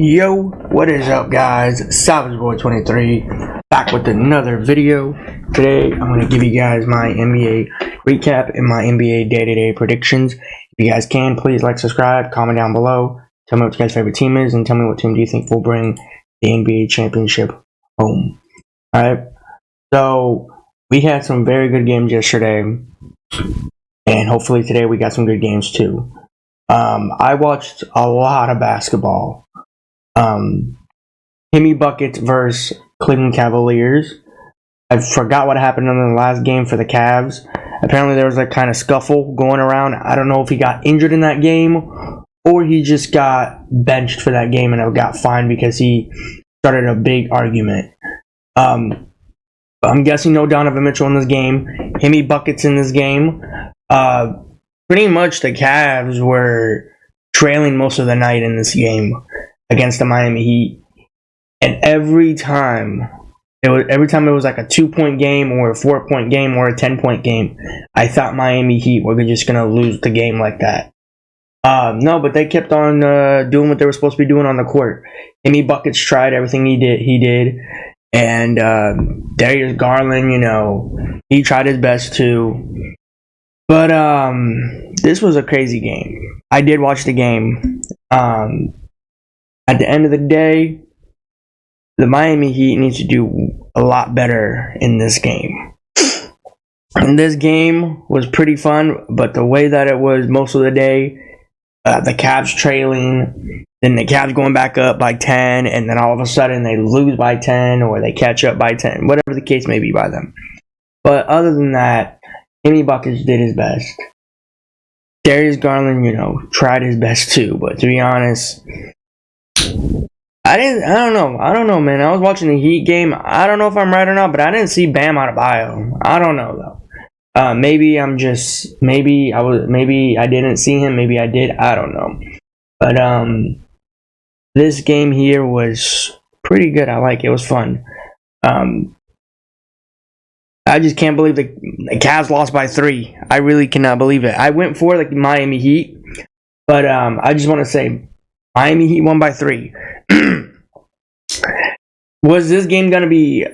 Yo, what is up, guys? SavageBoy23 back with another video. Today, I'm going to give you guys my NBA recap and my NBA day-to-day predictions. If you guys can, please like, subscribe, comment down below. Tell me what your guys' favorite team is, and tell me what team do you think will bring the NBA championship home. Alright, so we had some very good games yesterday, and hopefully today we got some good games too. I watched a lot of basketball. Jimmy Buckets versus Cleveland Cavaliers. I forgot what happened in the last game for the Cavs. Apparently there was a kind of scuffle going around. I don't know if he got injured in that game or he just got benched for that game and got fined because he started a big argument. I'm guessing no Donovan Mitchell in this game. Jimmy Buckets in this game. Pretty much the Cavs were trailing most of the night in this game against the Miami Heat, and every time it was like a 2-point game or a 4-point game or a 10-point game, I thought Miami Heat were just gonna lose the game like that. No, but they kept on doing what they were supposed to be doing on the court. Jimmy Buckets tried everything he did, and Darius Garland, he tried his best too. But this was a crazy game. I did watch the game. At the end of the day, the Miami Heat needs to do a lot better in this game. And this game was pretty fun, but the way that it was most of the day, the Cavs trailing, then the Cavs going back up by 10, and then all of a sudden they lose by 10 or they catch up by 10, whatever the case may be by them. But other than that, Jimmy Buckets did his best. Darius Garland, tried his best too, but to be honest, I don't know, man. I was watching the Heat game. I don't know if I'm right or not, but I didn't see Bam Adebayo. I don't know though. Maybe I didn't see him. Maybe I did. I don't know. But this game here was pretty good. I like it. It was fun. I just can't believe the Cavs lost by 3. I really cannot believe it. I went for the Miami Heat, but I just want to say Miami Heat won by 3. Was this game going to be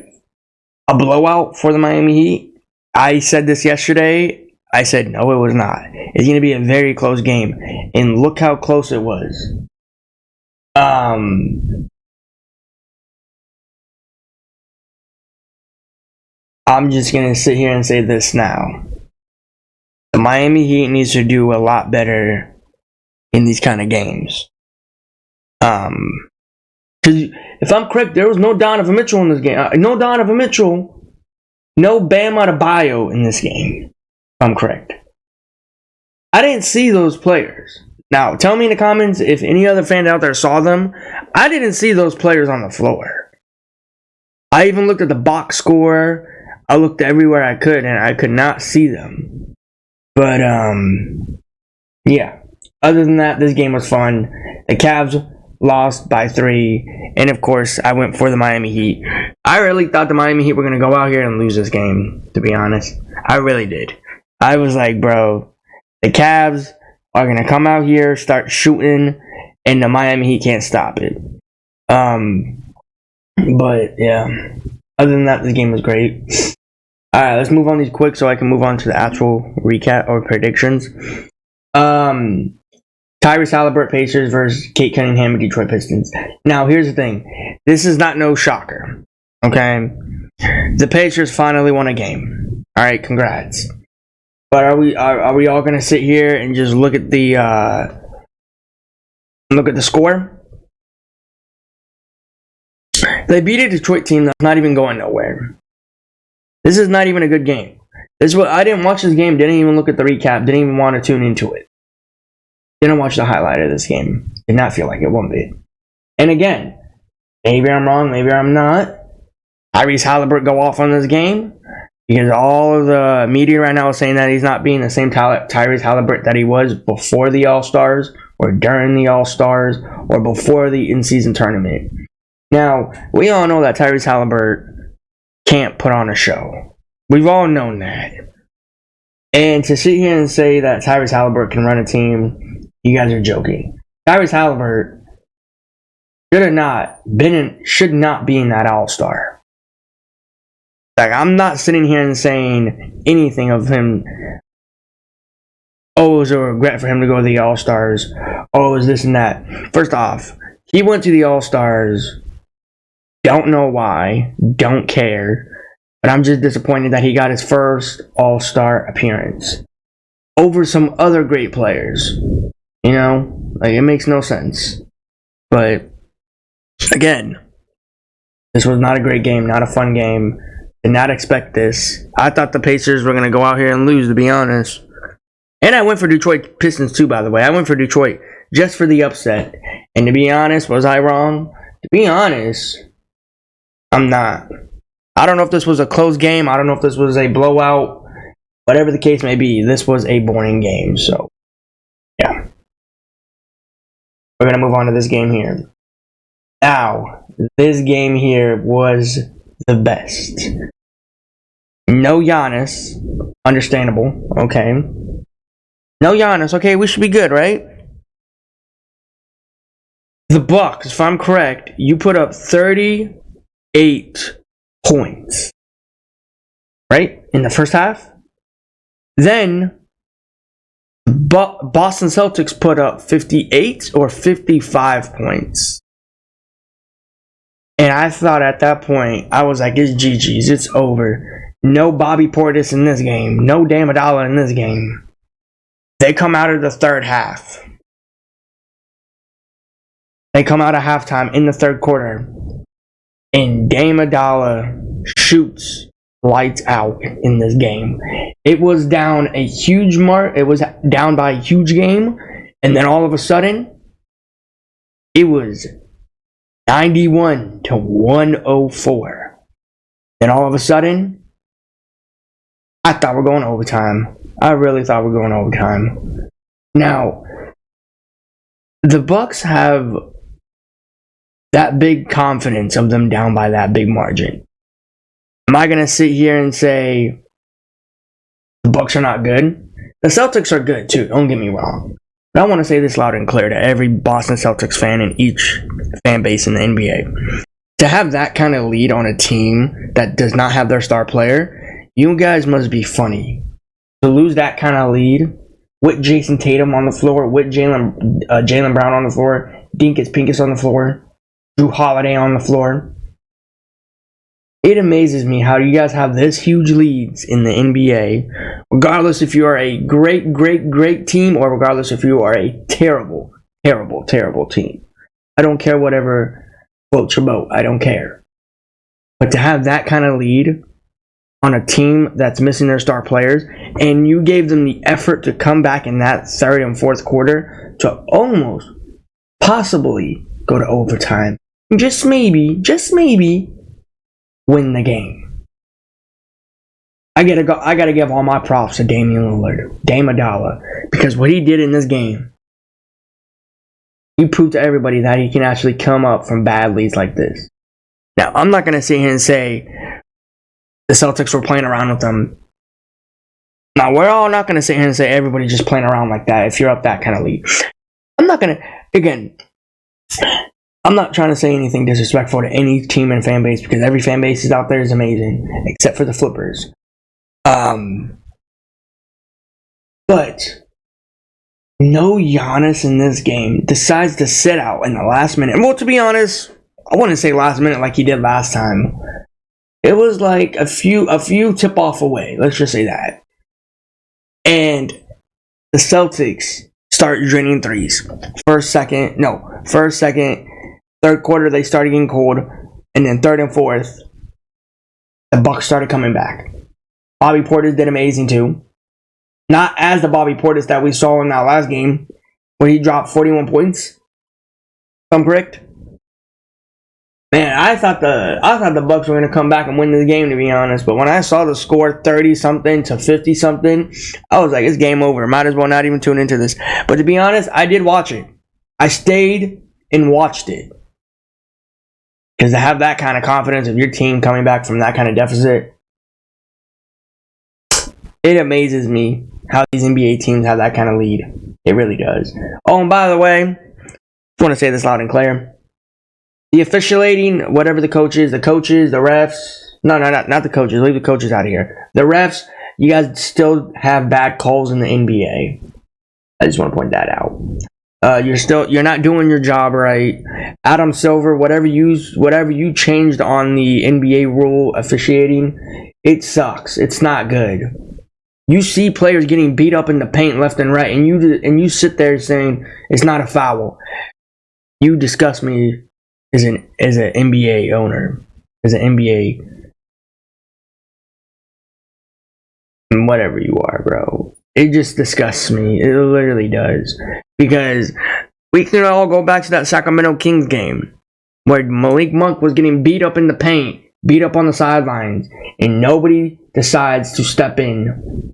a blowout for the Miami Heat? I said this yesterday. I said no, it was not. It's going to be a very close game, and look how close it was. I'm just going to sit here and say this now. The Miami Heat needs to do a lot better in these kind of games. Because if I'm correct, there was no Donovan Mitchell in this game. No Donovan Mitchell, no Bam Adebayo in this game. If I'm correct. I didn't see those players. Now, tell me in the comments if any other fans out there saw them. I didn't see those players on the floor. I even looked at the box score. I looked everywhere I could, and I could not see them. But, yeah. Other than that, this game was fun. The Cavs lost by 3, and of course, I went for the Miami Heat. I really thought the Miami Heat were going to go out here and lose this game, to be honest. I really did. I was like, bro, the Cavs are going to come out here, start shooting, and the Miami Heat can't stop it. But, yeah. Other than that, this game was great. Alright, let's move on these quick so I can move on to the actual recap or predictions. Tyrese Haliburton Pacers versus Cade Cunningham Detroit Pistons. Now, here's the thing. This is not no shocker. Okay? The Pacers finally won a game. Alright, congrats. But are we all gonna sit here and just look at the score? They beat a Detroit team that's not even going nowhere. This is not even a good game. This is what I didn't watch this game, didn't even look at the recap, didn't even want to tune into it. Didn't watch the highlight of this game. Did not feel like it one bit. And again, maybe I'm wrong, maybe I'm not. Tyrese Haliburton go off on this game because all of the media right now is saying that he's not being the same Tyrese Haliburton that he was before the All-Stars or during the All-Stars or before the in-season tournament. Now, we all know that Tyrese Haliburton can't put on a show. We've all known that. And to sit here and say that Tyrese Haliburton can run a team, you guys are joking. Tyrese Haliburton should not be in that All-Star. Like, I'm not sitting here and saying anything of him. Oh, it was a regret for him to go to the All-Stars. Oh, it was this and that. First off, he went to the All-Stars. Don't know why. Don't care. But I'm just disappointed that he got his first All-Star appearance over some other great players. You know? Like, it makes no sense. But, again, this was not a great game, not a fun game. Did not expect this. I thought the Pacers were going to go out here and lose, to be honest. And I went for Detroit Pistons too, by the way. I went for Detroit just for the upset. And to be honest, was I wrong? To be honest, I'm not. I don't know if this was a close game. I don't know if this was a blowout. Whatever the case may be, this was a boring game. So, yeah. We're going to move on to this game here. Now, this game here was the best. No Giannis. Understandable. Okay. No Giannis. Okay, we should be good, right? The Bucks, if I'm correct, you put up 38 points. Right? In the first half? Then, Boston Celtics put up 58 or 55 points. And I thought at that point, I was like, it's GG's. It's over. No Bobby Portis in this game. No Dame Adala in this game. They come out of the third half. They come out of halftime in the third quarter. And Dame Adala shoots lights out in this game. It was down a huge mark. It was down by a huge game. And then all of a sudden, it was 91 to 104. Then all of a sudden, I thought we're going overtime. I really thought we're going overtime. Now, the Bucks have that big confidence of them down by that big margin. Am I going to sit here and say the Bucks are not good? The Celtics are good too, don't get me wrong. But I want to say this loud and clear to every Boston Celtics fan in each fan base in the NBA. To have that kind of lead on a team that does not have their star player, you guys must be funny. To lose that kind of lead with Jason Tatum on the floor, with Jaylen Brown on the floor, Dinkus Pinkus on the floor, Jrue Holiday on the floor. It amazes me how you guys have this huge leads in the NBA, regardless if you are a great, great, great team or regardless if you are a terrible, terrible, terrible team. I don't care whatever floats your boat. I don't care. But to have that kind of lead on a team that's missing their star players, and you gave them the effort to come back in that third and fourth quarter to almost, possibly go to overtime. Just maybe, win the game. I gotta give all my props to Damian Lillard, Dame Adala, because what he did in this game, he proved to everybody that he can actually come up from bad leads like this. Now, I'm not gonna sit here and say the Celtics were playing around with them. Now, we're all not gonna sit here and say everybody's just playing around like that if you're up that kind of lead. I'm not trying to say anything disrespectful to any team and fan base because every fan base is out there is amazing, except for the Flippers. But no Giannis in this game decides to sit out in the last minute. Well, to be honest, I wouldn't say last minute like he did last time. It was like a few tip off away. Let's just say that. And the Celtics start draining threes. First, second, third quarter they started getting cold, and then third and fourth, the Bucks started coming back. Bobby Portis did amazing too. Not as the Bobby Portis that we saw in that last game, where he dropped 41 points. If I'm correct. Man, I thought the Bucks were gonna come back and win this game, to be honest. But when I saw the score 30-something to 50-something, I was like, it's game over. Might as well not even tune into this. But to be honest, I did watch it. I stayed and watched it. Because to have that kind of confidence of your team coming back from that kind of deficit, it amazes me how these NBA teams have that kind of lead. It really does. Oh, and by the way, I want to say this loud and clear. The officiating, whatever the coaches, the refs. No, not the coaches. Leave the coaches out of here. The refs, you guys still have bad calls in the NBA. I just want to point that out. You're not doing your job right. Adam Silver, whatever you changed on the NBA rule officiating, it sucks. It's not good. You see players getting beat up in the paint left and right, and you sit there saying it's not a foul. You disgust me as an NBA owner, as an NBA, whatever you are, bro. It just disgusts me. It literally does. Because we can all go back to that Sacramento Kings game where Malik Monk was getting beat up in the paint, beat up on the sidelines, and nobody decides to step in.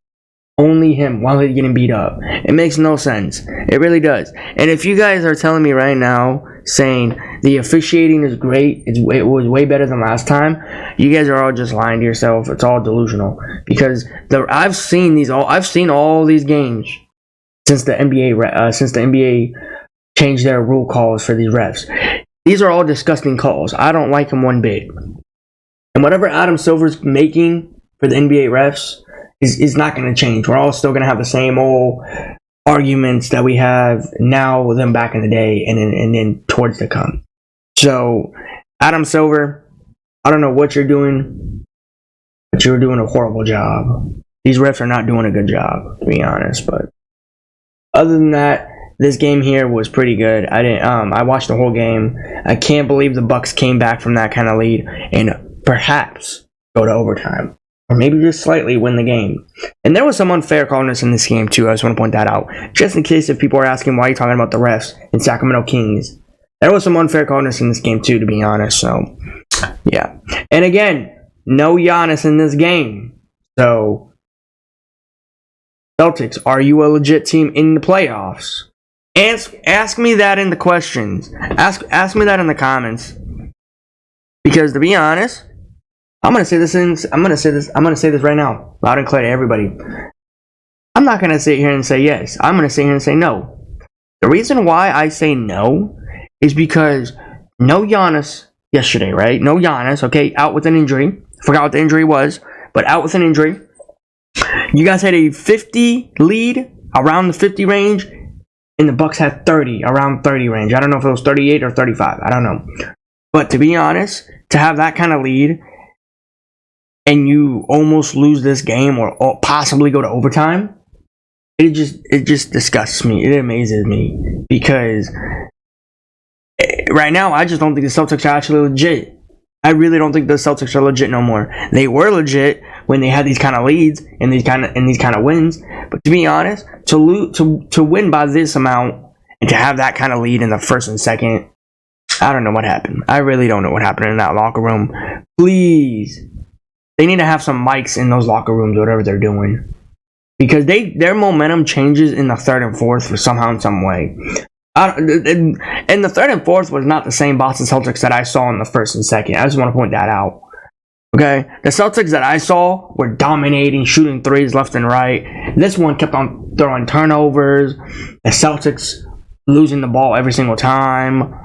Only him while he's getting beat up. It makes no sense. It really does. And if you guys are telling me right now, saying the officiating is great, it was way better than last time, you guys are all just lying to yourself. It's all delusional. Because I've seen all these games since the NBA changed their rule calls for these refs. These are all disgusting calls. I don't like them one bit. And whatever Adam Silver's making for the NBA refs is not going to change. We're all still going to have the same old arguments that we have now with them back in the day and then towards to come. So, Adam Silver, I don't know what you're doing, but you're doing a horrible job. These refs are not doing a good job, to be honest. But other than that, this game here was pretty good. I watched the whole game. I can't believe the Bucks came back from that kind of lead and perhaps go to overtime. Or maybe just slightly win the game. And there was some unfair callness in this game too. I just want to point that out. Just in case if people are asking why you're talking about the refs in Sacramento Kings. There was some unfair callness in this game too, to be honest. So, yeah. And again, no Giannis in this game. So, Celtics, are you a legit team in the playoffs? Ask me that in the questions. Ask me that in the comments. Because to be honest, I'm gonna say this right now, loud and clear to everybody. I'm not gonna sit here and say yes. I'm gonna sit here and say no. The reason why I say no is because no Giannis yesterday, right? No Giannis, okay, out with an injury. Forgot what the injury was, but out with an injury. You guys had a 50 lead around the 50 range, and the Bucks had 30 around 30 range. I don't know if it was 38 or 35. I don't know. But to be honest, to have that kind of lead and you almost lose this game or possibly go to overtime, it just disgusts me. It amazes me because right now I just don't think the Celtics are actually legit. I really don't think the Celtics are legit no more. They were legit when they had these kind of leads and these kind of wins. But to be honest, to win by this amount and to have that kind of lead in the first and second, I don't know what happened. I really don't know what happened in that locker room. Please. They need to have some mics in those locker rooms, whatever they're doing. Because their momentum changes in the third and fourth for somehow in some way. And the third and fourth was not the same Boston Celtics that I saw in the first and second. I just want to point that out. Okay? The Celtics that I saw were dominating, shooting threes left and right. This one kept on throwing turnovers. The Celtics losing the ball every single time.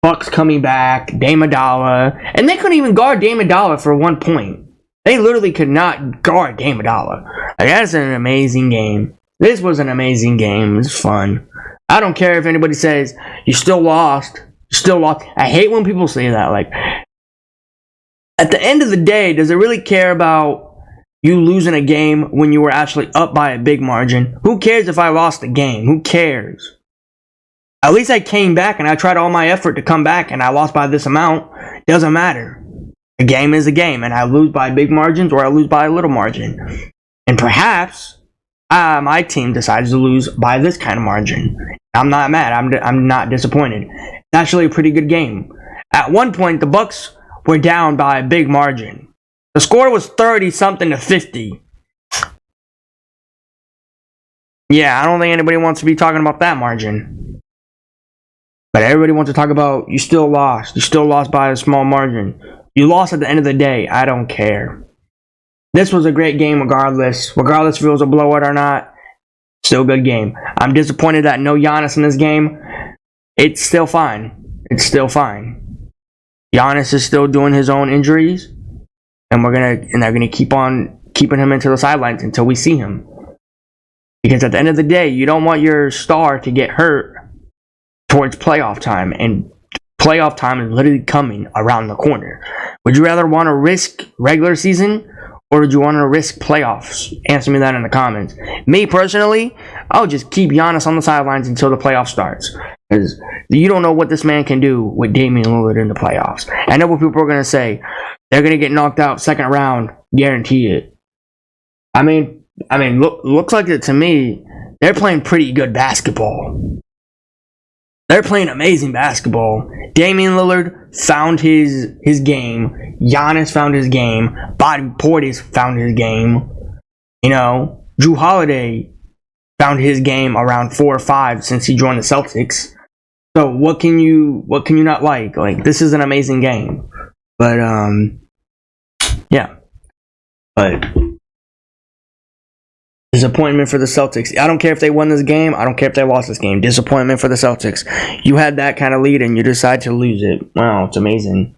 Bucks coming back, Dame Adala, and they couldn't even guard Dame Adala for 1 point. They literally could not guard Dame Adala. Like, that's an amazing game. This was an amazing game. It was fun. I don't care if anybody says, you still lost. You still lost. I hate when people say that. Like, at the end of the day, does it really care about you losing a game when you were actually up by a big margin? Who cares if I lost the game? Who cares? At least I came back and I tried all my effort to come back and I lost by this amount. Doesn't matter. A game is a game and I lose by big margins or I lose by a little margin. And perhaps my team decides to lose by this kind of margin. I'm not mad. I'm not disappointed. It's actually a pretty good game. At one point, the Bucks were down by a big margin. The score was 30-something to 50. Yeah, I don't think anybody wants to be talking about that margin. But everybody wants to talk about, you still lost. You still lost by a small margin. You lost at the end of the day. I don't care. This was a great game regardless. Regardless if it was a blowout or not. Still a good game. I'm disappointed that no Giannis in this game. It's still fine. It's still fine. Giannis is still doing his own injuries, and they're gonna keep on keeping him into the sidelines until we see him. Because at the end of the day, you don't want your star to get hurt towards playoff time, and playoff time is literally coming around the corner. Would you rather want to risk regular season, or would you want to risk playoffs? Answer me that in the comments. Me personally, I'll just keep Giannis on the sidelines until the playoff starts. Because you don't know what this man can do with Damian Lillard in the playoffs. I know what people are going to say. They're going to get knocked out second round. Guarantee it. I mean, looks like it to me. They're playing pretty good basketball. They're playing amazing basketball. Damian Lillard found his game. Giannis found his game. Bobby Portis found his game. Jrue Holiday found his game around 4 or 5 since he joined the Celtics. So what can you not like? Like, this is an amazing game. But yeah. But disappointment for the Celtics. I don't care if they won this game. I don't care if they lost this game. Disappointment for the Celtics. You had that kind of lead and you decide to lose it. Wow, it's amazing.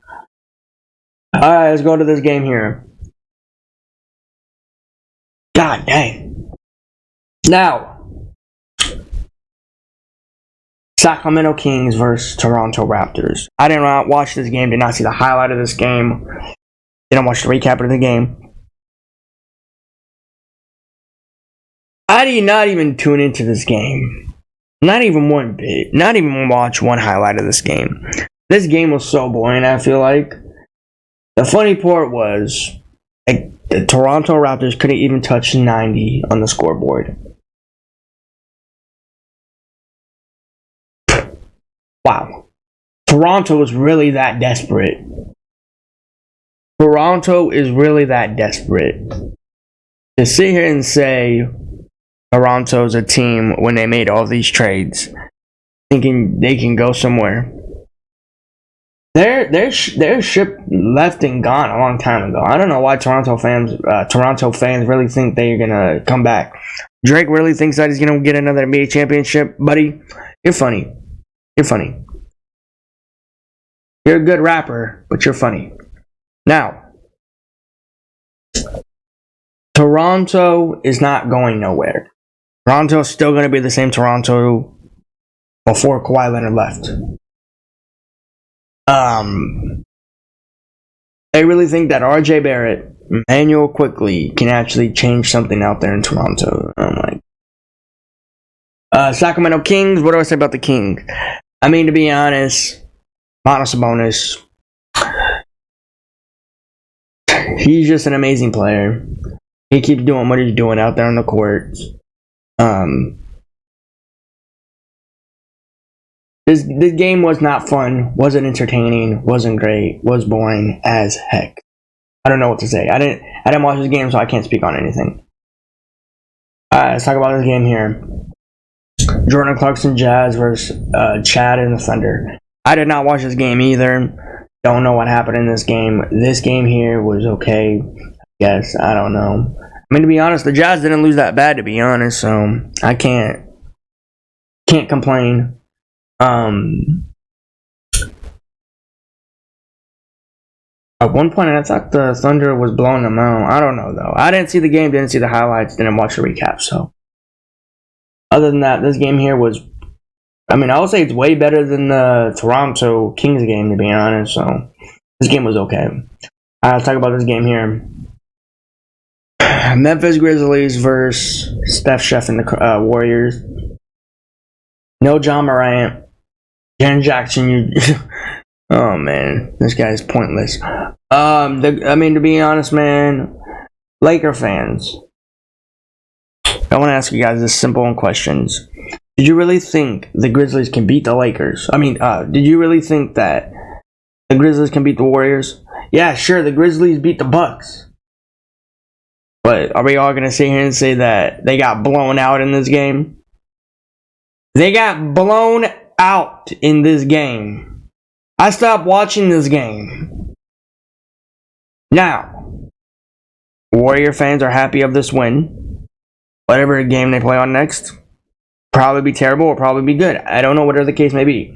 Alright, let's go to this game here. God dang. Now, Sacramento Kings versus Toronto Raptors. I did not watch this game. Did not see the highlight of this game. Didn't watch the recap of the game. I did not even tune into this game. Not even one bit. Not even watch one highlight of this game. This game was so boring, I feel like. The funny part was, like, the Toronto Raptors couldn't even touch 90 on the scoreboard. Wow. Toronto is really that desperate. Toronto is really that desperate. To sit here and say Toronto's a team when they made all these trades, thinking they can go somewhere. Their ship left and gone a long time ago. I don't know why Toronto fans really think they're gonna come back. Drake really thinks that he's gonna get another NBA championship, buddy. You're funny. You're funny. You're a good rapper, but you're funny. Now, Toronto is not going nowhere. Toronto's still going to be the same Toronto before Kawhi Leonard left. They really think that RJ Barrett, Emmanuel Quickley can actually change something out there in Toronto. I'm like, Sacramento Kings. What do I say about the Kings? I mean, to be honest, Sabonis, he's just an amazing player. He keeps doing what he's doing out there on the court. This game was not fun, wasn't entertaining, wasn't great, was boring as heck. I don't know what to say. I didn't watch this game, so I can't speak on anything. Let's talk about this game here. Jordan Clarkson Jazz versus Chad and the Thunder. I did not watch this game either. Don't know what happened in this game. This game here was okay. I guess. I don't know. I mean, to be honest, the Jazz didn't lose that bad, to be honest, so I can't complain. At one point, I thought the Thunder was blowing them out. I don't know, though. I didn't see the game, didn't see the highlights, didn't watch the recap, so. Other than that, this game here was, I mean, I would say it's way better than the Toronto Kings game, to be honest, so. This game was okay. Let's talk about this game here. Memphis Grizzlies versus Steph Chef and the Warriors. No John Morant. Jaren Jackson, oh man, this guy's pointless. I mean, to be honest, man, Laker fans, I want to ask you guys this simple questions. Did you really think the Grizzlies can beat the Lakers? I mean, did you really think that the Grizzlies can beat the Warriors? Yeah, sure, the Grizzlies beat the Bucks. But are we all going to sit here and say that they got blown out in this game? They got blown out in this game. I stopped watching this game. Now, Warrior fans are happy of this win. Whatever game they play on next, probably be terrible or probably be good. I don't know, whatever the case may be.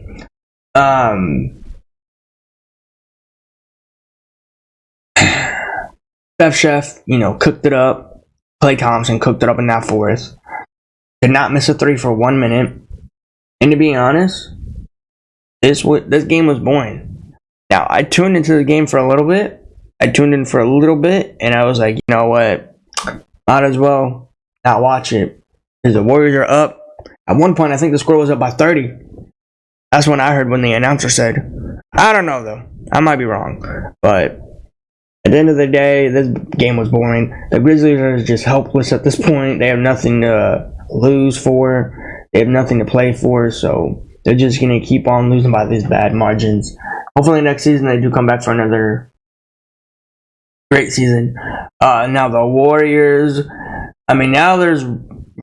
Steph Chef, cooked it up. Klay Thompson cooked it up in that fourth. Did not miss a three for 1 minute. And to be honest, this game was boring. Now, I tuned into the game for a little bit. And I was like, you know what? Might as well not watch it. Because the Warriors are up. At one point, I think the score was up by 30. That's when I heard when the announcer said. I don't know, though. I might be wrong. But at the end of the day, this game was boring. The Grizzlies are just helpless at this point. They have nothing to lose for. They have nothing to play for. So they're just going to keep on losing by these bad margins. Hopefully next season they do come back for another great season. Now the Warriors. Now there's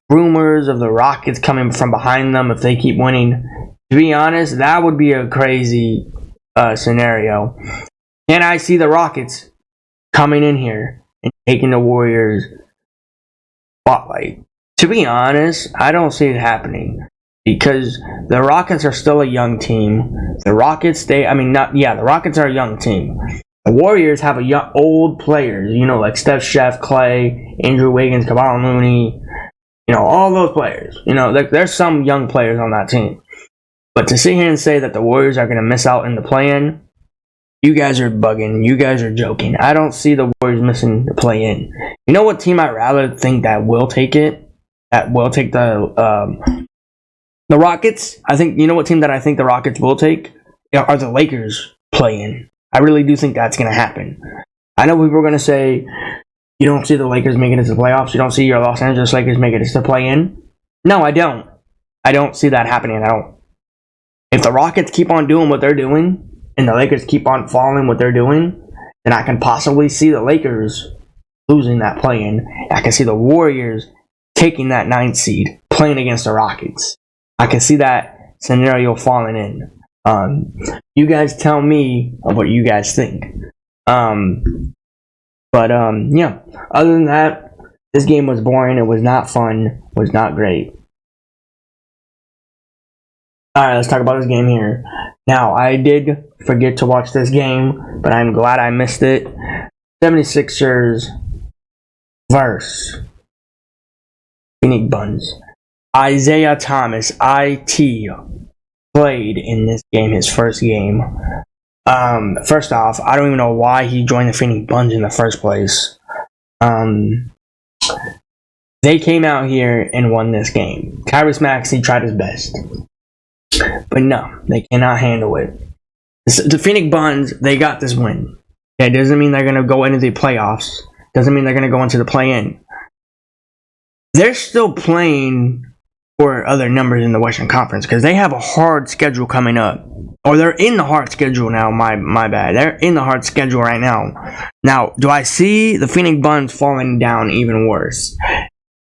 rumors of the Rockets coming from behind them if they keep winning. To be honest, that would be a crazy scenario. Can I see the Rockets coming in here and taking the Warriors spotlight? To be honest, I don't see it happening because the Rockets are still a young team. The Rockets, the Rockets are a young team. The Warriors have old players, like Steph Chef, Klay, Andrew Wiggins, Kevon Looney, all those players. There's some young players on that team. But to sit here and say that the Warriors are going to miss out in the play-in, you guys are bugging. You guys are joking. I don't see the Warriors missing the play-in. You know what team I'd rather think that will take it? That will take the Rockets? You know what team that I think the Rockets will take? Are the Lakers play-in. I really do think that's going to happen. I know people are going to say, you don't see the Lakers making it to the playoffs. You don't see your Los Angeles Lakers making it to the play-in. No, I don't. I don't see that happening. I don't. If the Rockets keep on doing what they're doing, and the Lakers keep on following what they're doing, then I can possibly see the Lakers losing that play-in. I can see the Warriors taking that 9th seed, playing against the Rockets. I can see that scenario falling in. You guys tell me what you guys think. Yeah. Other than that, this game was boring. It was not fun. It was not great. Alright, let's talk about this game here. Now, I did forget to watch this game, but I'm glad I missed it. 76ers versus Phoenix Suns. Isaiah Thomas, IT, played in this game, his first game. First off, I don't even know why he joined the Phoenix Suns in the first place. They came out here and won this game. Tyrese Maxey tried his best. But no, they cannot handle it. The Phoenix Suns, they got this win. That doesn't mean they're going to go into the playoffs. Doesn't mean they're going to go into the play-in. They're still playing for other numbers in the Western Conference because they have a hard schedule coming up. Or they're in the hard schedule now, my bad. They're in the hard schedule right now. Now, do I see the Phoenix Suns falling down even worse?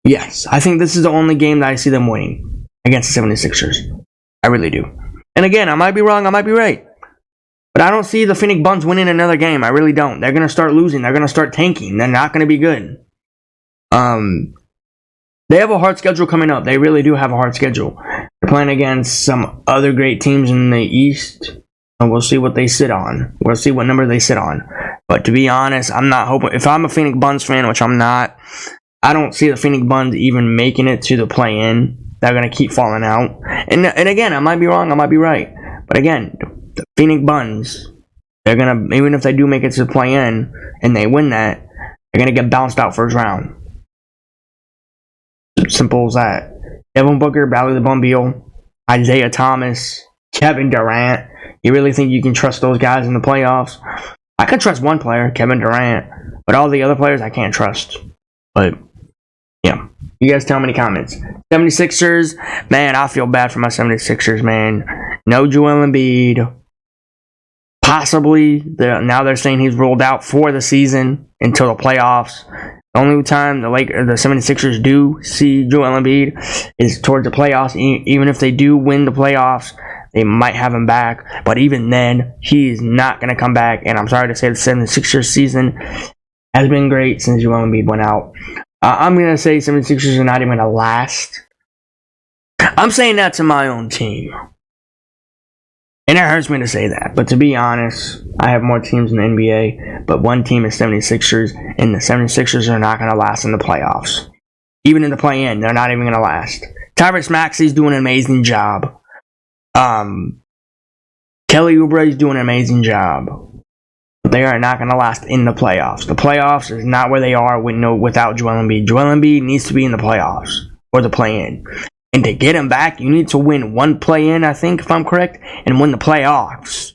Yes. I think this is the only game that I see them winning against the 76ers. I really do. And again, I might be wrong, I might be right. But I don't see the Phoenix Suns winning another game. I really don't. They're going to start losing. They're going to start tanking. They're not going to be good. They have a hard schedule coming up. They really do have a hard schedule. They're playing against some other great teams in the East. And we'll see what they sit on. We'll see what number they sit on. But to be honest, I'm not hoping. If I'm a Phoenix Suns fan, which I'm not, I don't see the Phoenix Suns even making it to the play-in. They're going to keep falling out. And again, I might be wrong, I might be right. But again, the Phoenix Suns, they're going to, even if they do make it to the play-in and they win that, they're going to get bounced out first round. Simple as that. Devin Booker, Bradley Beal, Isaiah Thomas, Kevin Durant. You really think you can trust those guys in the playoffs? I can trust one player, Kevin Durant. But all the other players I can't trust. But, yeah. You guys tell me in the comments. 76ers, man, I feel bad for my 76ers, man. No Joel Embiid. Possibly, now they're saying he's ruled out for the season until the playoffs. The only time the 76ers do see Joel Embiid is towards the playoffs. Even if they do win the playoffs, they might have him back. But even then, he's not going to come back. And I'm sorry to say the 76ers season has been great since Joel Embiid went out. I'm going to say 76ers are not even going to last. I'm saying that to my own team. And it hurts me to say that, but to be honest, I have more teams in the NBA, but one team is 76ers, and the 76ers are not going to last in the playoffs. Even in the play-in, they're not even going to last. Tyrese Maxey's doing an amazing job. Kelly Oubre is doing an amazing job. But they are not going to last in the playoffs. The playoffs is not where they are without Joel Embiid. Joel Embiid needs to be in the playoffs, or the play-in. And to get him back, you need to win one play-in, I think, if I'm correct, and win the playoffs.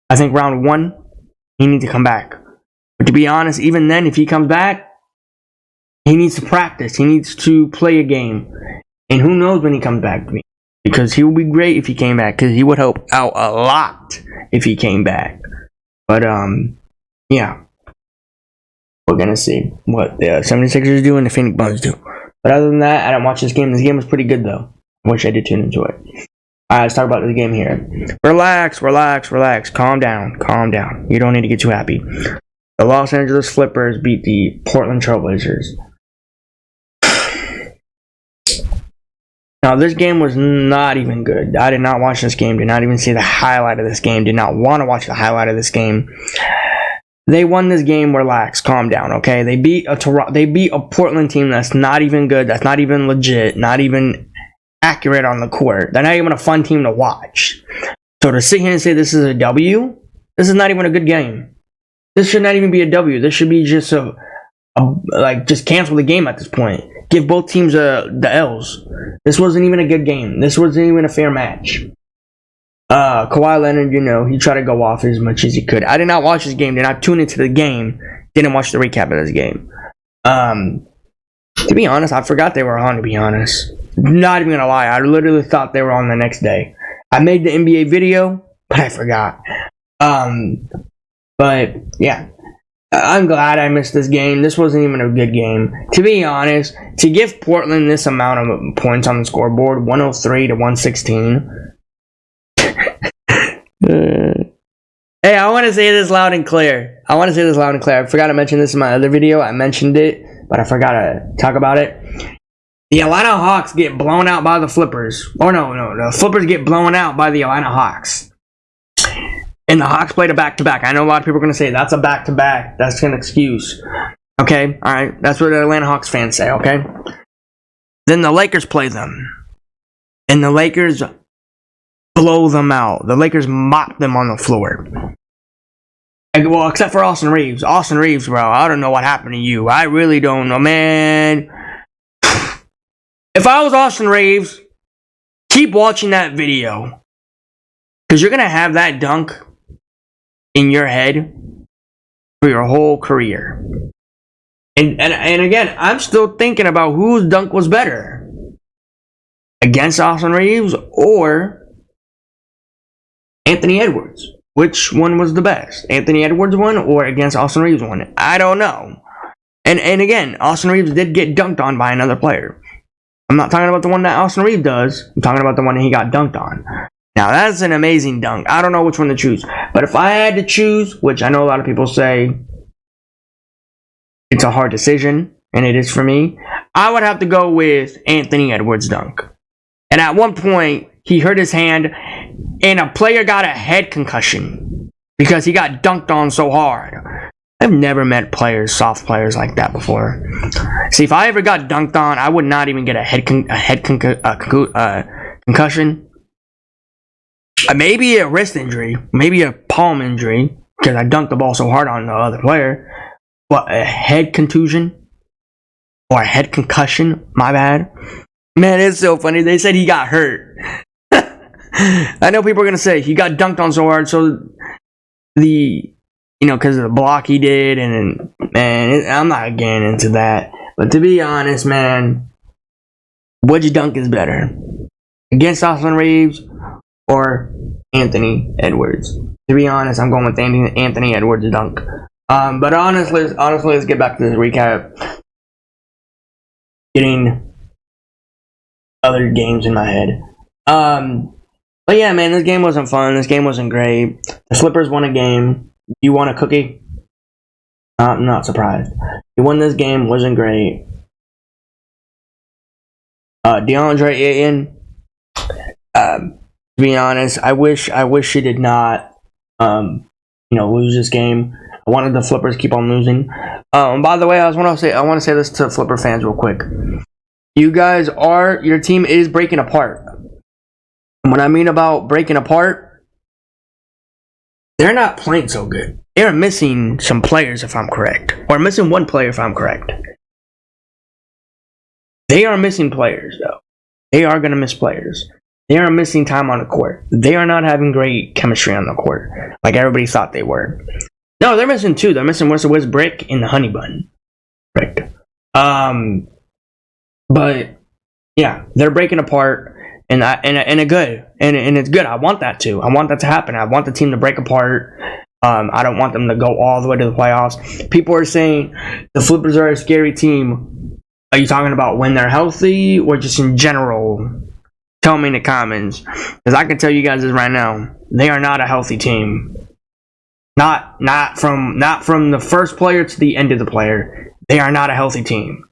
I think round 1, he needs to come back. But to be honest, even then, if he comes back, he needs to practice. He needs to play a game. And who knows when he comes back to me. Because he would be great if he came back. Because he would help out a lot if he came back. But, yeah. We're going to see what the 76ers do and the Phoenix Suns do. But other than that, I didn't watch this game. This game was pretty good, though. I wish I did tune into it. Alright, let's talk about the game here. Relax. Calm down. You don't need to get too happy. The Los Angeles Clippers beat the Portland Trailblazers. Now, this game was not even good. I did not watch this game. Did not even see the highlight of this game. Did not want to watch the highlight of this game. They won this game. Relax. Calm down, okay? They beat a Portland team that's not even good. That's not even legit. Not even accurate on the court. They're not even a fun team to watch. So to sit here and say this is a W, this is not even a good game. This should not even be a W. This should be just just cancel the game at this point. Give both teams the L's. This wasn't even a good game. This wasn't even a fair match. Kawhi Leonard, he tried to go off as much as he could. I did not watch this game. Did not tune into the game. Didn't watch the recap of this game. To be honest, I forgot they were on, to be honest. Not even gonna lie. I literally thought they were on the next day. I made the NBA video, but I forgot. But, yeah. I'm glad I missed this game. This wasn't even a good game. To be honest, to give Portland this amount of points on the scoreboard, 103 to 116. Hey, I want to say this loud and clear. I forgot to mention this in my other video. I mentioned it, but I forgot to talk about it. The Atlanta Hawks get blown out by the Flippers. The Flippers get blown out by the Atlanta Hawks. And the Hawks played a back-to-back. I know a lot of people are going to say, that's a back-to-back. That's an excuse. Okay, alright. That's what the Atlanta Hawks fans say, okay? Then the Lakers play them. And the Lakers blow them out. The Lakers mop them on the floor. Well, except for Austin Reeves. Austin Reeves, bro, I don't know what happened to you. I really don't know, man. If I was Austin Reeves, keep watching that video. Because you're going to have that dunk in your head for your whole career. And again, I'm still thinking about whose dunk was better. Against Austin Reeves or Anthony Edwards. Which one was the best? Anthony Edwards won or against Austin Reeves won? I don't know. And again, Austin Reeves did get dunked on by another player. I'm not talking about the one that Austin Reeves does. I'm talking about the one that he got dunked on. Now, that's an amazing dunk. I don't know which one to choose. But if I had to choose, which I know a lot of people say it's a hard decision, and it is for me, I would have to go with Anthony Edwards' dunk. And at one point, he hurt his hand, and a player got a head concussion because he got dunked on so hard. I've never met soft players like that before. See, if I ever got dunked on, I would not even get a head concussion. Maybe a wrist injury, maybe a palm injury, because I dunked the ball so hard on the other player. But a head contusion or a head concussion, my bad. Man, it's so funny. They said he got hurt. I know people are going to say he got dunked on so hard, so because of the block he did, and man, I'm not getting into that. But to be honest, man, which dunk is better? Against Austin Reeves or Anthony Edwards? To be honest, I'm going with Anthony Edwards' dunk. But honestly, let's get back to this recap. Getting other games in my head. But yeah, man, this game wasn't fun. This game wasn't great. The Slippers won a game. You want a cookie? I'm not surprised. You won this game. Wasn't great. DeAndre Ayton. To be honest, I wish she did not, lose this game. I wanted the Flippers keep on losing. By the way, I want to say this to Flipper fans real quick. Your team is breaking apart. And what I mean about breaking apart, they're not playing so good. They're missing some players, if I'm correct, or missing one player, if I'm correct. They are missing players, though. They are going to miss players. They are missing time on the court. They are not having great chemistry on the court, like everybody thought they were. No, they're missing two. They're missing Russell Westbrook and the Honey Bun. Right. But yeah, they're breaking apart, and it's good. I want that to. I want that to happen. I want the team to break apart. I don't want them to go all the way to the playoffs. People are saying the Flippers are a scary team. Are you talking about when they're healthy or just in general? Tell me in the comments, because I can tell you guys this right now. They are not a healthy team. Not from the first player to the end of the player. They are not a healthy team.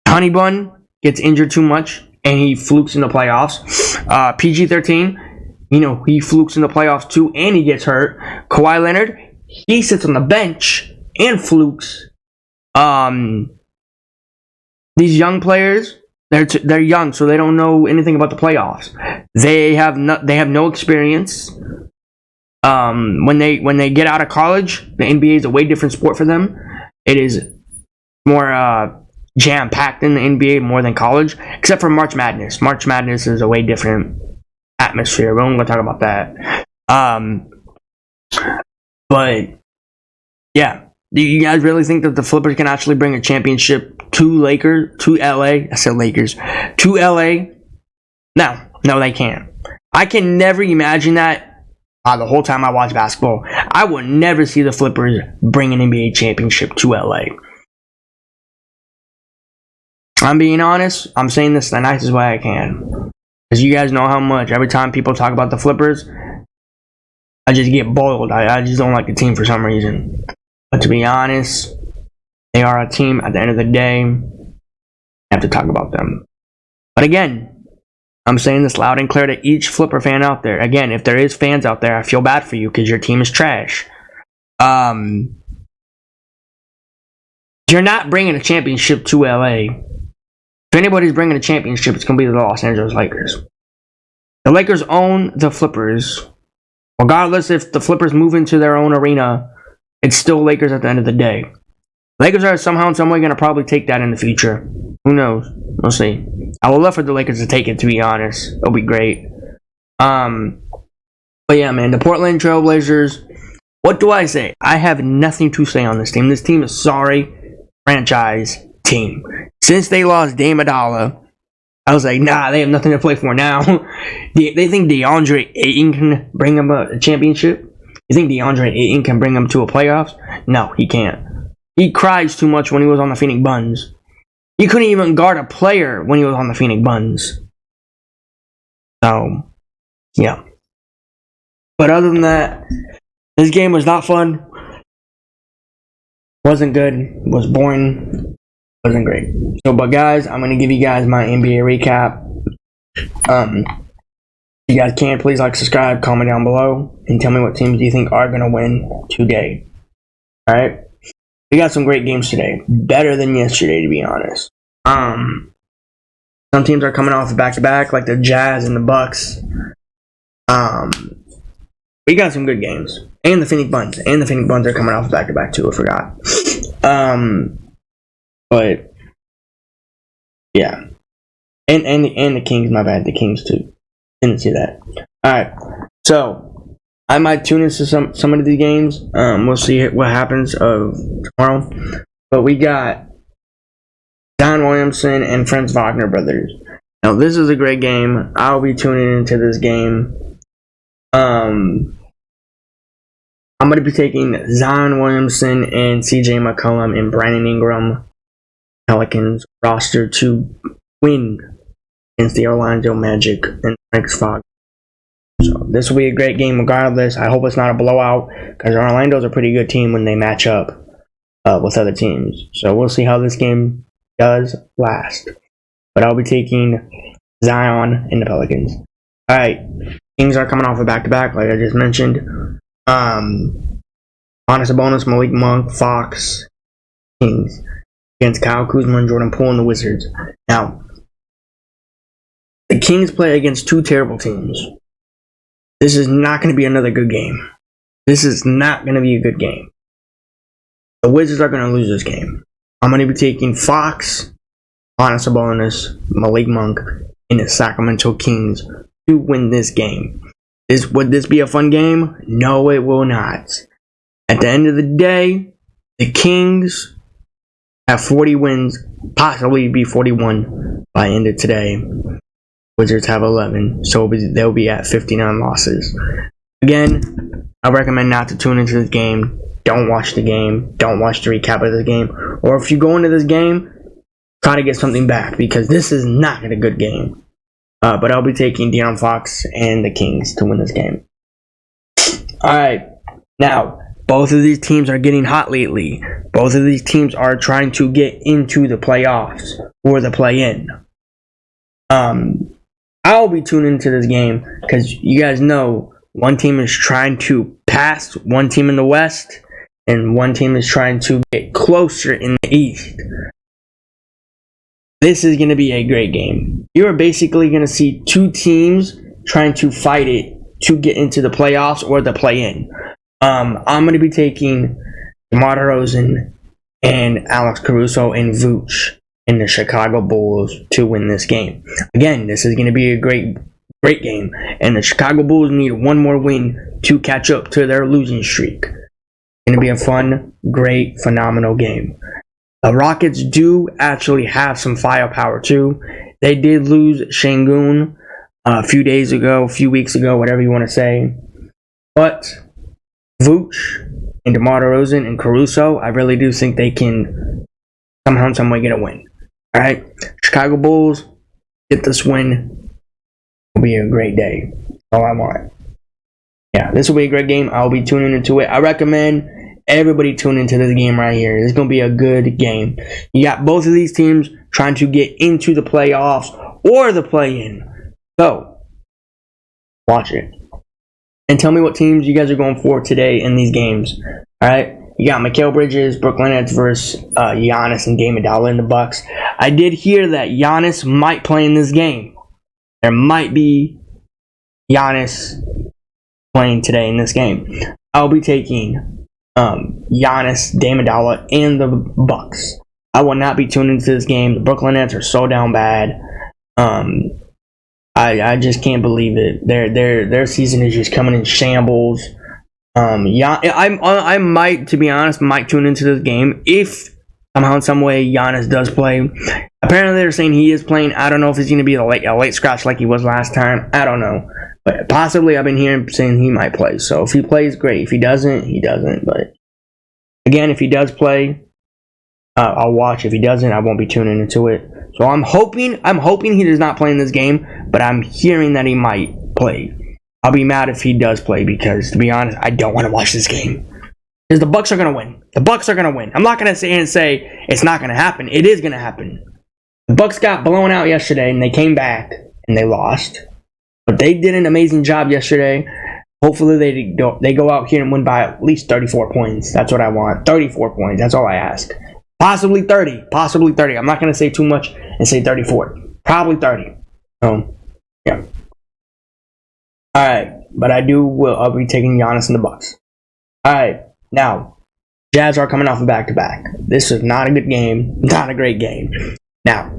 Honey Bun gets injured too much and he flukes in the playoffs. PG-13, he flukes in the playoffs too and he gets hurt. Kawhi Leonard, he sits on the bench and flukes. These young players, they're young, so they don't know anything about the playoffs. They have no experience. When they get out of college, the NBA is a way different sport for them. It is more jam-packed in the NBA more than college, except for March Madness. March Madness is a way different atmosphere. We're only going to talk about that. But yeah, do you guys really think that the Flippers can actually bring a championship to LA? I said Lakers. To LA? No, they can't. I can never imagine that. The whole time I watch basketball, I would never see the Flippers bring an NBA championship to LA. I'm being honest. I'm saying this the nicest way I can. Because you guys know how much every time people talk about the Flippers, I just get boiled. I just don't like the team for some reason. But to be honest, they are a team. At the end of the day, I have to talk about them. But again, I'm saying this loud and clear to each Flipper fan out there. Again, if there is fans out there, I feel bad for you because your team is trash. You're not bringing a championship to LA. If anybody's bringing a championship, it's going to be the Los Angeles Lakers. The Lakers own the Flippers. Regardless if the Flippers move into their own arena, it's still Lakers at the end of the day. Lakers are somehow in some way going to probably take that in the future. Who knows? We'll see. I would love for the Lakers to take it, to be honest. It'll be great. But yeah, man, the Portland Trailblazers, what do I say? I have nothing to say on this team. This team is sorry franchise team. Since they lost Dame Adala, I was like, nah, they have nothing to play for now. They think DeAndre Ayton can bring them a championship? You think DeAndre Ayton can bring them to a playoffs? No, he can't. He cries too much when he was on the Phoenix Buns. He couldn't even guard a player when he was on the Phoenix Buns. So, yeah. But other than that, this game was not fun. Wasn't good. Was boring. Wasn't great. So, but guys, I'm going to give you guys my NBA recap. If you guys can, please like, subscribe, comment down below, and tell me what teams do you think are going to win today. Alright? We got some great games today. Better than yesterday, to be honest. Some teams are coming off back-to-back, like the Jazz and the Bucks. We got some good games. And the Phoenix Buns. And the Phoenix Buns are coming off back-to-back, too. I forgot. But, yeah. And the Kings, my bad. The Kings, too. Didn't see that. Alright. So, I might tune into some of these games. We'll see what happens tomorrow. But we got Zion Williamson and Franz Wagner brothers. Now, this is a great game. I'll be tuning into this game. I'm going to be taking Zion Williamson and CJ McCollum and Brandon Ingram Pelicans roster to win against the Orlando Magic and Franz Wagner. So this will be a great game regardless. I hope it's not a blowout because Orlando's a pretty good team when they match up with other teams. So we'll see how this game does last. But I'll be taking Zion and the Pelicans. All right, Kings are coming off a back-to-back, like I just mentioned. Giannis Sabonis, Malik Monk, Fox, Kings against Kyle Kuzma and Jordan Poole and the Wizards. Now, the Kings play against two terrible teams. This is not going to be another good game. This is not going to be a good game. The Wizards are going to lose this game. I'm going to be taking Fox, Giannis Sabonis, Malik Monk, and the Sacramento Kings to win this game. Would this be a fun game? No, it will not. At the end of the day, the Kings have 40 wins, possibly be 41 by end of today. Wizards have 11, so they'll be at 59 losses. Again, I recommend not to tune into this game. Don't watch the game. Don't watch the recap of the game. Or if you go into this game, try to get something back, because this is not a good game. But I'll be taking De'Aaron Fox and the Kings to win this game. Alright, now, both of these teams are getting hot lately. Both of these teams are trying to get into the playoffs or the play-in. I'll be tuning into this game because you guys know one team is trying to pass one team in the West, and one team is trying to get closer in the East. This is going to be a great game. You are basically going to see two teams trying to fight it to get into the playoffs or the play-in. I'm going to be taking DeMar DeRozan and Alex Caruso and Vooch in the Chicago Bulls to win this game. Again, this is going to be a great game, and the Chicago Bulls need one more win to catch up to their losing streak. It's going to be a fun, great, phenomenal game. The Rockets do actually have some firepower too. They did lose Şengün a few weeks ago, whatever you want to say. But Vooch and DeMar DeRozan and Caruso, I really do think they can somehow, some way get a win. Alright, Chicago Bulls, get this win. It'll be a great day. That's all I want. Yeah, this will be a great game. I'll be tuning into it. I recommend everybody tune into this game right here. It's going to be a good game. You got both of these teams trying to get into the playoffs or the play-in. So, watch it. And tell me what teams you guys are going for today in these games. Alright? You got Mikal Bridges, Brooklyn Nets versus Giannis and Dame Dollar in the Bucks. I did hear that Giannis might play in this game. There might be Giannis playing today in this game. I'll be taking Giannis, Dame Dollar, and the Bucks. I will not be tuning into this game. The Brooklyn Nets are so down bad. I just can't believe it. Their season is just coming in shambles. I might, to be honest, tune into this game if somehow, some way, Giannis does play. Apparently, they're saying he is playing. I don't know if he's going to be a late scratch like he was last time. I don't know, but possibly I've been hearing saying he might play. So if he plays, great. If he doesn't, he doesn't. But again, if he does play, I'll watch. If he doesn't, I won't be tuning into it. So I'm hoping he does not play in this game, but I'm hearing that he might play. I'll be mad if he does play because, to be honest, I don't want to watch this game. Because the Bucks are going to win. The Bucks are going to win. I'm not going to say it's not going to happen. It is going to happen. The Bucks got blown out yesterday, and they came back, and they lost. But they did an amazing job yesterday. Hopefully they go out here and win by at least 34 points. That's what I want. 34 points. That's all I ask. Possibly 30. Possibly 30. I'm not going to say too much and say 34. Probably 30. So, yeah. Alright. But I'll be taking Giannis and the Bucks. Alright. Now, Jazz are coming off a back-to-back. This is not a good game. Not a great game. Now,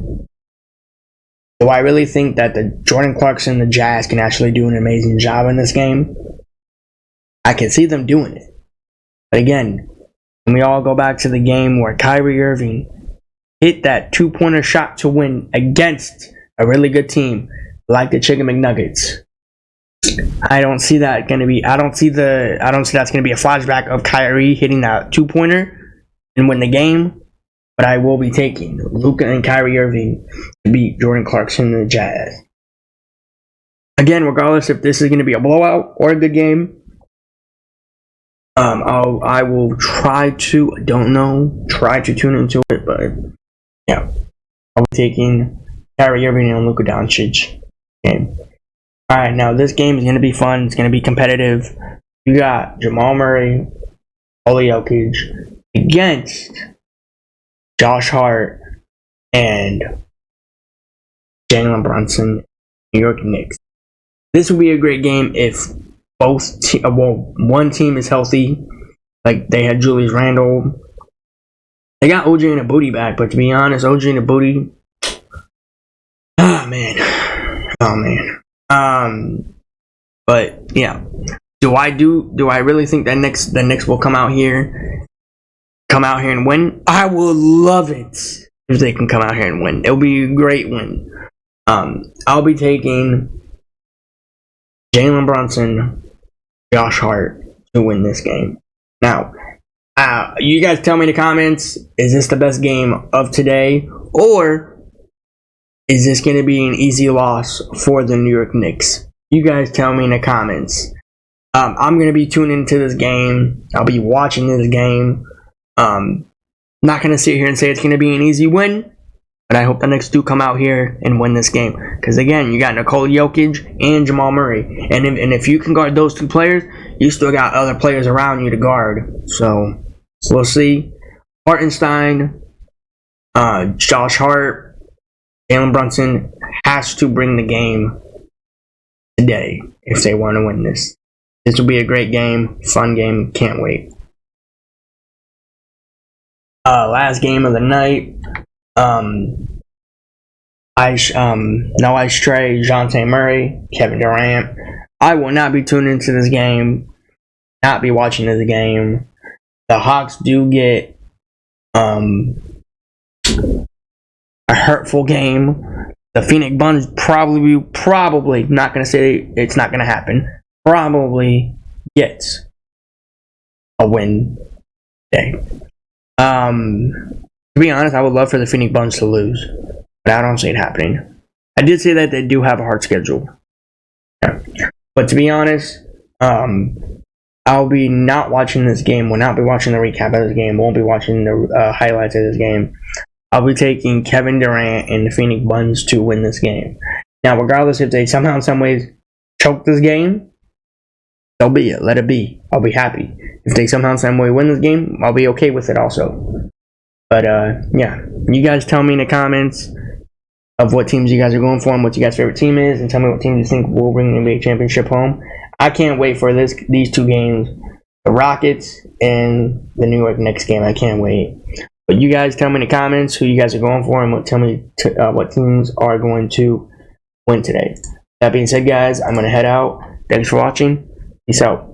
do I really think that the Jordan Clarkson and the Jazz can actually do an amazing job in this game? I can see them doing it. But again, when we all go back to the game where Kyrie Irving hit that two-pointer shot to win against a really good team like the Chicken McNuggets, I don't see that going to be. I don't see that's going to be a flashback of Kyrie hitting that two-pointer and win the game. But I will be taking Luka and Kyrie Irving to beat Jordan Clarkson and the Jazz. Again, regardless if this is going to be a blowout or a good game, I will try to. I don't know. Try to tune into it, but yeah, I'll be taking Kyrie Irving and Luka Doncic game. Alright, now this game is going to be fun. It's going to be competitive. You got Jamal Murray, Nikola Jokic against Josh Hart and Jalen Brunson, New York Knicks. This would be a great game if one team is healthy. Like, they had Julius Randle. They got OG Anunoby back, but to be honest, OG Anunoby, oh man. But yeah, do I really think that the Knicks will come out here and win? I will love it if they can come out here and win. It'll be a great win. I'll be taking Jalen Brunson, Josh Hart to win this game. Now, you guys tell me in the comments, is this the best game of today, or is this going to be an easy loss for the New York Knicks? You guys tell me in the comments. I'm going to be tuning into this game. I'll be watching this game. Not going to sit here and say it's going to be an easy win, but I hope the Knicks do come out here and win this game. Because again, you got Nikola Jokic and Jamal Murray. And if you can guard those two players, you still got other players around you to guard. So we'll see. Hartenstein, Josh Hart, Jalen Brunson has to bring the game today if they want to win this. This will be a great game, fun game, can't wait. Last game of the night. Noah Stray, Dejounte Murray, Kevin Durant. I will not be tuning into this game, not be watching this game. The Hawks do get a hurtful game. The Phoenix Suns probably not going to say it's not going to happen. Probably gets a win day. To be honest, I would love for the Phoenix Suns to lose, but I don't see it happening. I did say that they do have a hard schedule. Yeah. But to be honest, I'll be not watching this game, will not be watching the recap of this game, won't be watching the highlights of this game. I'll be taking Kevin Durant and the Phoenix Suns to win this game. Now, regardless if they somehow in some ways choke this game, so be it. Let it be. I'll be happy. If they somehow in some way win this game, I'll be okay with it also. But, yeah. You guys tell me in the comments of what teams you guys are going for and what you guys' favorite team is, and tell me what team you think will bring the NBA championship home. I can't wait for these two games, the Rockets and the New York Knicks game. I can't wait. But you guys tell me in the comments who you guys are going for and tell me what teams are going to win today. That being said, guys, I'm going to head out. Thanks for watching. Peace out.